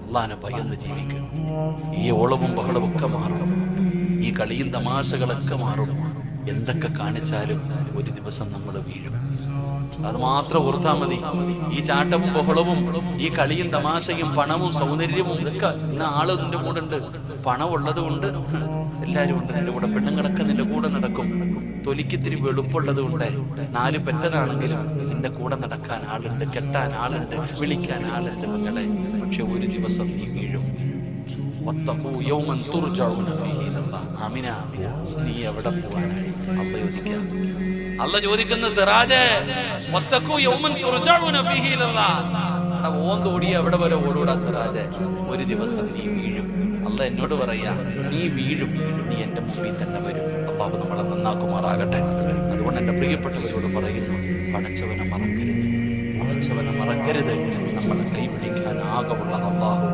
അള്ളാനെ ഭയന്ന് ജീവിക്കും. ഈ ഓളവും ബഹളമൊക്കെ മാറും, ഈ കളിയും തമാശകളൊക്കെ മാറും. എന്തൊക്കെ കാണിച്ചാലും ഒരു ദിവസം നമ്മൾ വീഴും. അത് മാത്രം ഓർത്താൽ മതി. ഈ ചാട്ടവും ബഹളവും ഈ കളിയും തമാശയും പണവും സൗന്ദര്യവും ഒക്കെ ഇന്ന് ആള് നിന്റെ കൂടെ ഉണ്ട്. പണമുള്ളത് കൊണ്ട് എല്ലാവരും ഉണ്ട് നിന്റെ കൂടെ. പെണ്ണുങ്ങളൊക്കെ നിന്റെ കൂടെ നടക്കും. തൊലിക്കിത്തിരി വെളുപ്പുള്ളത് കൊണ്ട് 4 പെറ്റനാണെങ്കിലും നിന്റെ കൂടെ നടക്കാൻ ആളുണ്ട്, കെട്ടാൻ ആളുണ്ട്, വിളിക്കാൻ ആളുണ്ട് മകളെ. പക്ഷെ ഒരു ദിവസം നീ വീഴും. നീ എവിടെ പോവാനാണ്? അല്ല ചോദിക്കുന്ന സിറാജേ, ഓന്തോടി എവിടെ വരെ ഓടൂടാ സിറാജേ? ഒരു ദിവസം നീ വീഴും. അല്ല എന്നോട് പറയാ, നീ വീഴും, നീ എന്റെ മുമ്പിൽ തന്നെ വരും. അള്ളാഹു നമ്മളെ നന്നാക്കുമാറാകട്ടെ. അതുകൊണ്ട് എന്റെ പ്രിയപ്പെട്ടവരോട് പറയുന്നു, പടച്ചവനെ മറക്കരുത്, പടച്ചവനെ മറക്കരുത്. നമ്മളെ കൈപിടിക്കാൻ ആകമുള്ള അള്ളാഹു